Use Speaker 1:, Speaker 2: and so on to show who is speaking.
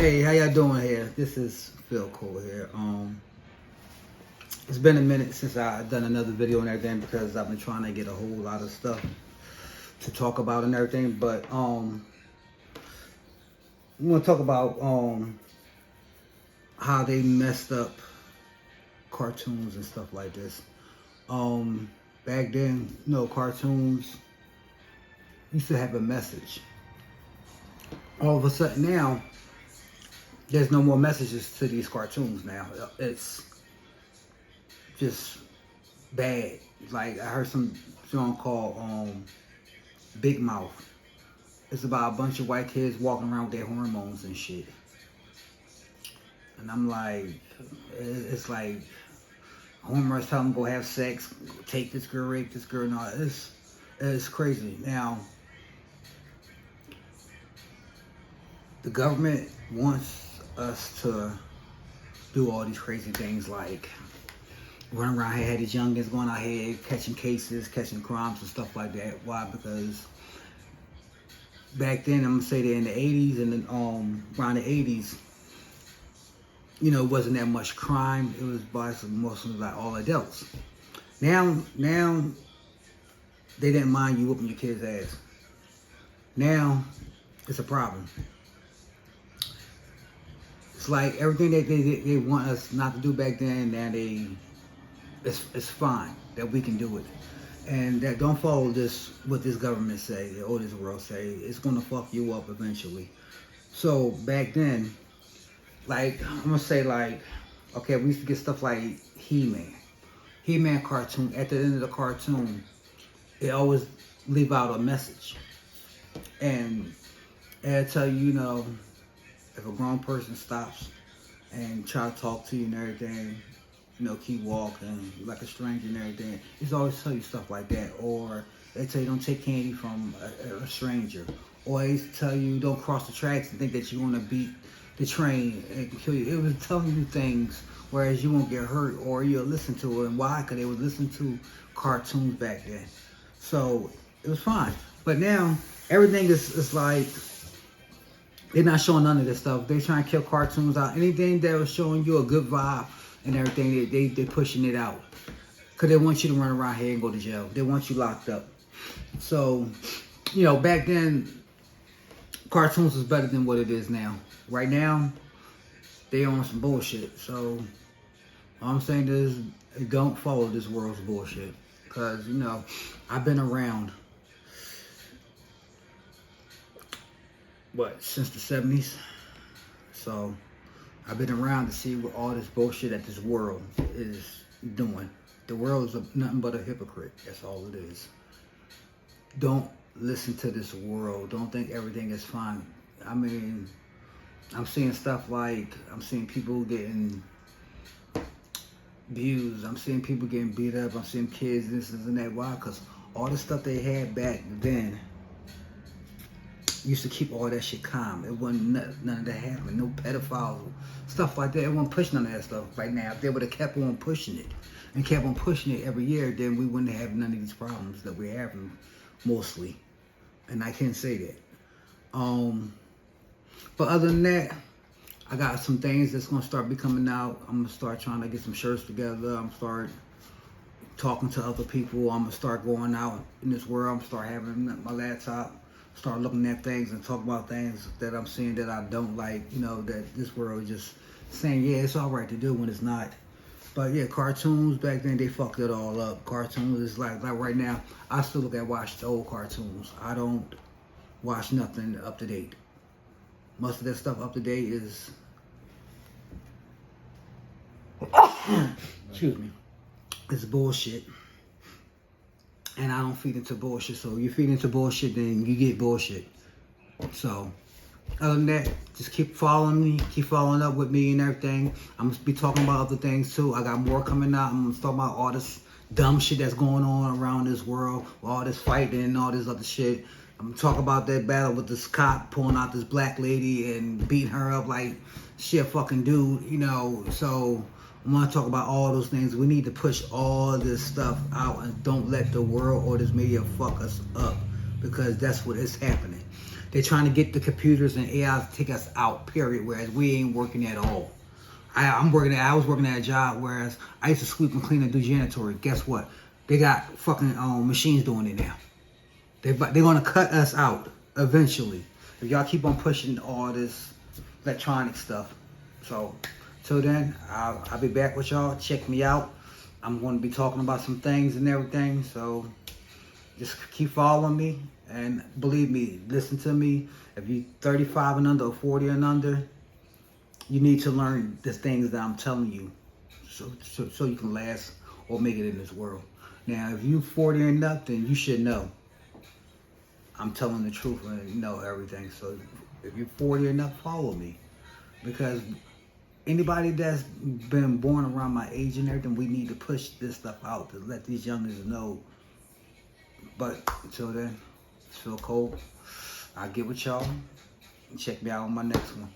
Speaker 1: Hey, how y'all doing here? This is Phil Cole here. It's been a minute since I've done another video and everything because I've been trying to get a whole lot of stuff to talk about and everything. But we want to talk about how they messed up cartoons and stuff like this. Back then, cartoons used to have a message. All of a sudden now, there's no more messages to these cartoons now. It's just bad. Like, I heard some song called Big Mouth. It's about a bunch of white kids walking around with their hormones and shit. And I'm like, it's like, hormones tell them go have sex, take this girl, rape this girl, and all that. It's crazy. Now, the government wants us to do all these crazy things like running around here, had these youngins going out here catching cases, catching crimes and stuff like that. Why? Because back then, I'm gonna say that in the 80s and then around the 80s, it wasn't that much crime. It was mostly like all adults. Now they didn't mind you whooping your kid's ass. Now it's a problem. It's like everything that they want us not to do back then, now it's fine that we can do it. And that don't follow what this government say, or this world say. It's gonna fuck you up eventually. So back then, like, I'm gonna say, like, okay, we used to get stuff like He-Man cartoon. At the end of the cartoon, it always leave out a message. And it'll tell you, if a grown person stops and try to talk to you and everything, keep walking like a stranger and everything, it's always tell you stuff like that. Or they tell you don't take candy from a stranger. Or they tell you don't cross the tracks and think that you're gonna beat the train and kill you. It was telling you things, whereas you won't get hurt or you'll listen to it. And why? Because they would listen to cartoons back then. So it was fine. But now everything is like, they're not showing none of this stuff. They trying to kill cartoons out. Anything that was showing you a good vibe and everything, they pushing it out. Because they want you to run around here and go to jail. They want you locked up. So, back then, cartoons was better than what it is now. Right now, they on some bullshit. So, all I'm saying is, don't follow this world's bullshit. Because, I've been around, since the 70s. So, I've been around to see what all this bullshit that this world is doing. The world is nothing but a hypocrite. That's all it is. Don't listen to this world. Don't think everything is fine. I mean, I'm seeing stuff like, I'm seeing people getting abused. I'm seeing people getting beat up. I'm seeing kids, this and that. Why? Because all the stuff they had back then used to keep all that shit calm. It wasn't none of that happening. No pedophiles, stuff like that. It wasn't pushing none of that stuff. Right now, if they would have kept on pushing it and kept on pushing it every year, then we wouldn't have none of these problems that we're having mostly. And I can't say that. But other than that, I got some things that's gonna start becoming out. I'm gonna start trying to get some shirts together. I'm gonna start talking to other people. I'm gonna start going out in this world. I'm gonna start having my laptop, start looking at things and talk about things that I'm seeing that I don't like, that this world is just saying, yeah, it's all right to do when it's not. But yeah, cartoons back then, they fucked it all up. Cartoons is like right now, I still watch the old cartoons. I don't watch nothing up to date. Most of that stuff up to date is, excuse me, it's bullshit. And I don't feed into bullshit. So you feed into bullshit, then you get bullshit. So, other than that, just keep following me, keep following up with me and everything. I'm gonna be talking about other things too. I got more coming out. I'm gonna talk about all this dumb shit that's going on around this world, all this fighting and all this other shit. I'm gonna talk about that battle with this cop pulling out this black lady and beating her up like she a fucking dude, So I want to talk about all those things. We need to push all this stuff out and don't let the world or this media fuck us up, because that's what is happening. They're trying to get the computers and AI to take us out, period, whereas we ain't working at all. I was working at a job, whereas I used to sweep and clean and do janitorial. Guess what? They got fucking machines doing it now. They're going to cut us out eventually. If y'all keep on pushing all this electronic stuff. So, till then, I'll be back with y'all. Check me out. I'm going to be talking about some things and everything. So, just keep following me. And believe me, listen to me. If you're 35 and under or 40 and under, you need to learn the things that I'm telling you so you can last or make it in this world. Now, if you're 40 and up, then you should know. I'm telling the truth and you know everything. So if you're 40 and up, follow me. Because anybody that's been born around my age and everything, we need to push this stuff out to let these youngers know. But until then, it's Phil Cole. I'll get with y'all. Check me out on my next one.